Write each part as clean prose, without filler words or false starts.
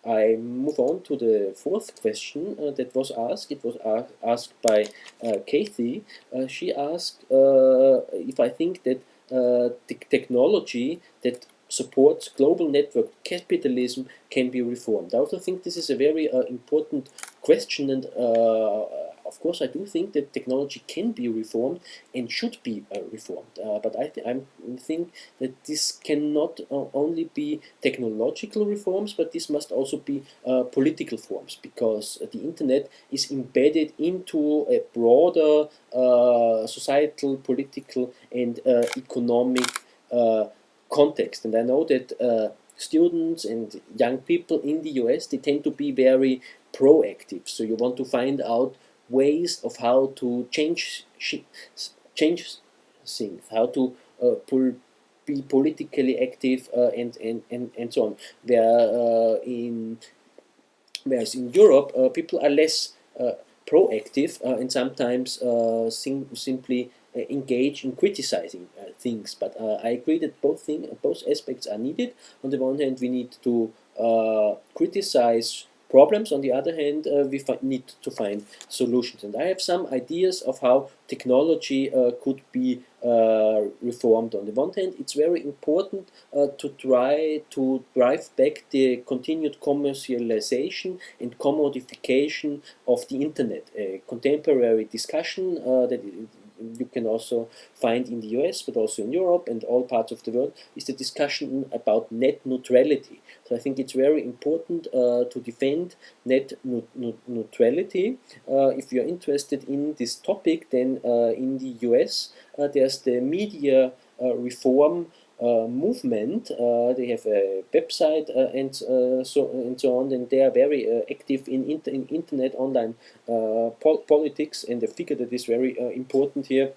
I move on to the fourth question that was asked. It was asked by Kathy. She asked if I think that the technology that supports global network capitalism can be reformed. I also think this is a very important question, and of course I do think that technology can be reformed and should be reformed. But I think that this cannot only be technological reforms, but this must also be political forms, because the internet is embedded into a broader societal, political, and economic context. And I know that students and young people in the US, they tend to be very proactive. So you want to find out ways of how to change things, how to be politically active, and so on. Whereas in Europe, people are less proactive and sometimes simply engage in criticizing things. But I agree that both aspects are needed. On the one hand, we need to criticize problems. On the other hand, we need to find solutions. And I have some ideas of how technology could be reformed. On the one hand, it's very important to try to drive back the continued commercialization and commodification of the internet. A contemporary discussion that you can also find in the US, but also in Europe and all parts of the world, is the discussion about net neutrality. So I think it's very important to defend net neutrality. If you're interested in this topic, then in the US, there's the media reform movement. They have a website and so on, and they are very active in internet online politics. And the figure that is very important here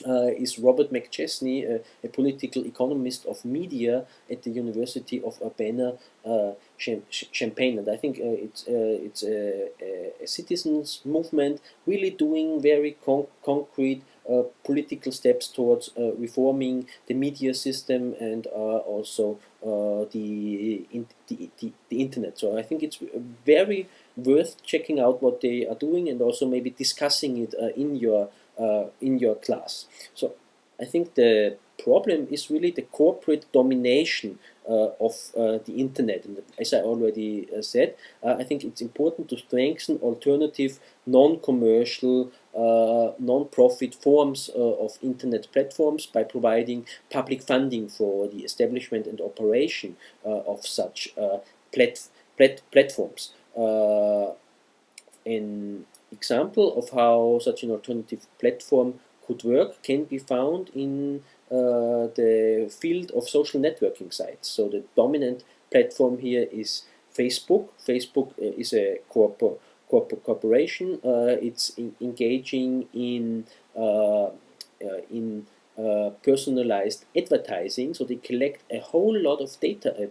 is Robert McChesney, a political economist of media at the University of Urbana-Champaign. And I think it's a citizens movement really doing very concrete political steps towards reforming the media system and also the internet. So I think it's very worth checking out what they are doing and also maybe discussing it in your class. So I think the problem is really the corporate domination of the internet. And as I already said, I think it's important to strengthen alternative, non-commercial, non-profit forms of internet platforms by providing public funding for the establishment and operation of such platforms. An example of how such an alternative platform could work can be found in the field of social networking sites. So the dominant platform here is Facebook. Facebook is a corporation. It's engaging in personalized advertising, so they collect a whole lot of data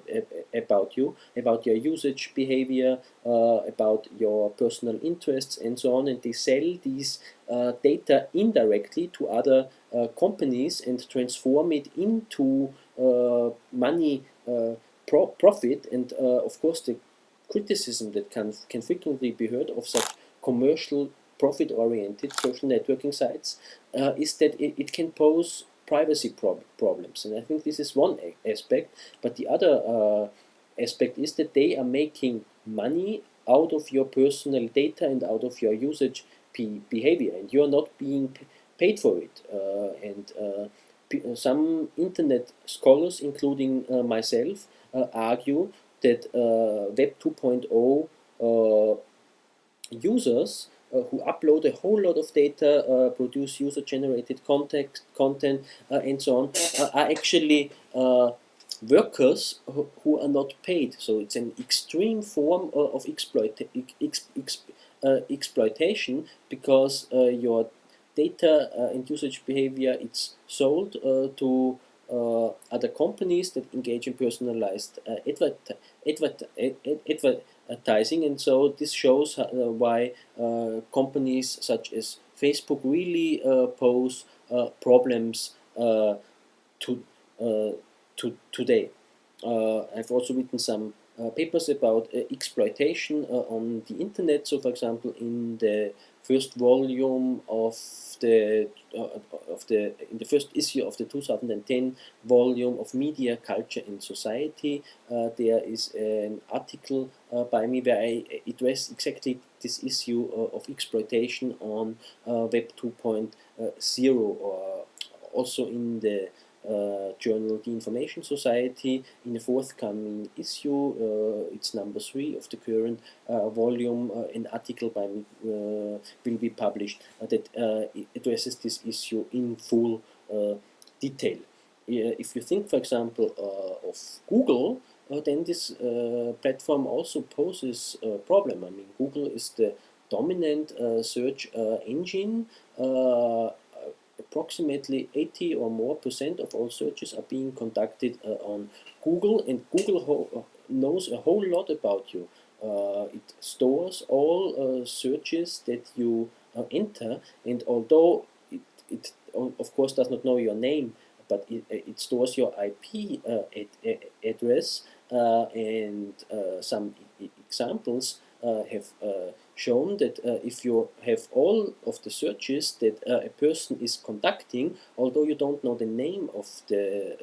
about you, about your usage behavior, about your personal interests, and so on, and they sell these data indirectly to other companies and transform it into money profit. And of course, the criticism that can frequently be heard of such commercial profit-oriented social networking sites is that it can pose privacy problems. And I think this is one aspect, but the other aspect is that they are making money out of your personal data and out of your usage behavior, and you're not being paid for it. Some internet scholars, including myself, argue that Web 2.0 users who upload a whole lot of data, produce user-generated content, and so on, are actually workers who are not paid. So it's an extreme form of exploitation, because your data and usage behavior, it's sold to other companies that engage in personalized advertising. And so this shows why companies such as Facebook really pose problems today. I've also written some papers about exploitation on the internet. So, for example, in the first volume in the first issue of the 2010 volume of Media, Culture and Society, there is an article by me where I address exactly this issue of exploitation on Web 2.0, or also in the journal The Information Society. In the forthcoming issue, it's number 3 of the current volume, an article by me will be published that addresses this issue in full detail. If you think, for example, of Google, then this platform also poses a problem. I mean, Google is the dominant search engine. Approximately 80 or more % of all searches are being conducted on Google, and Google knows a whole lot about you. It stores all searches that you enter, and although it of course does not know your name, but it stores your IP address, and some examples have shown that if you have all of the searches that a person is conducting, although you don't know the name of the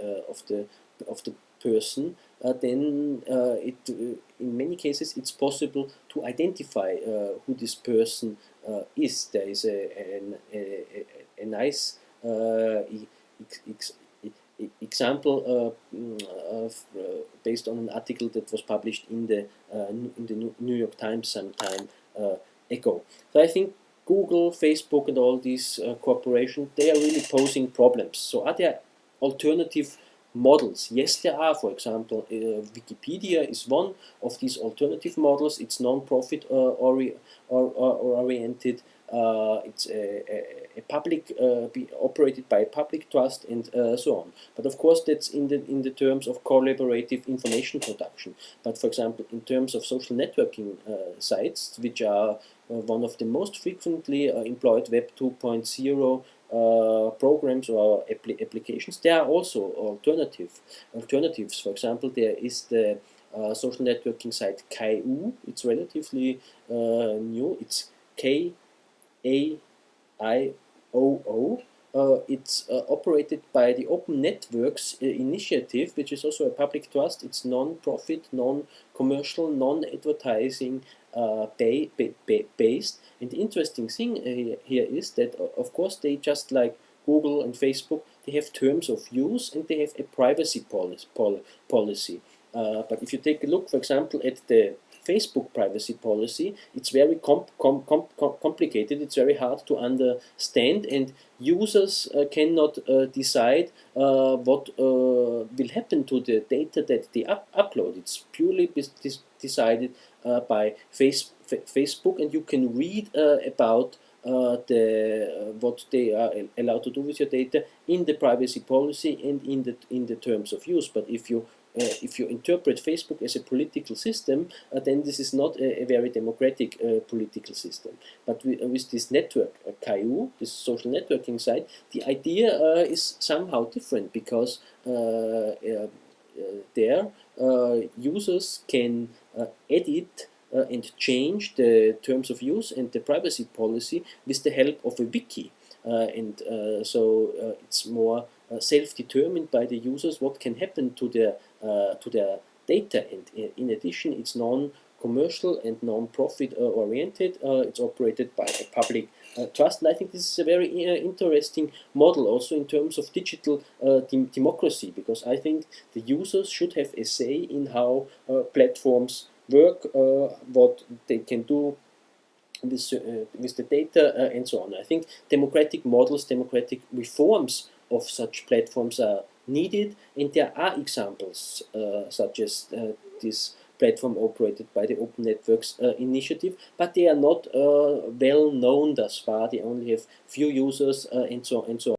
person, then in many cases it's possible to identify who this person is. There is a nice example based on an article that was published in the New York Times some time ago. So I think Google, Facebook, and all these corporations, they are really posing problems. So are there alternative models? Yes, there are. For example, Wikipedia is one of these alternative models. It's non-profit oriented. It's a public, operated by a public trust, and so on. But of course, that's in the terms of collaborative information production. But for example, in terms of social networking sites, which are one of the most frequently employed Web 2.0 programs or applications, there are also alternatives. For example, there is the social networking site KaiOo. It's relatively new. It's KAIOO. It's operated by the Open Networks Initiative, which is also a public trust. It's non-profit, non-commercial, non-advertising based. And the interesting thing here is that, of course, they, just like Google and Facebook, they have terms of use and they have a privacy policy. But if you take a look, for example, at the Facebook privacy policy, it's very complicated, it's very hard to understand, and users cannot decide what will happen to the data that they upload. It's purely decided by Facebook, and you can read about what they are allowed to do with your data in the privacy policy and in the terms of use. But if you interpret Facebook as a political system, then this is not a very democratic political system. But with this network, KaiOo, this social networking site, the idea is somehow different, because there users can edit and change the terms of use and the privacy policy with the help of a wiki. So it's more self-determined by the users what can happen to their data, and in addition, it's non-commercial and non-profit oriented. It's operated by a public trust, and I think this is a very interesting model also in terms of digital democracy, because I think the users should have a say in how platforms work, what they can do with the data, and so on. I think democratic models, democratic reforms of such platforms are needed, and there are examples such as this platform operated by the Open Networks Initiative, but they are not well known thus far. They only have few users, and so on.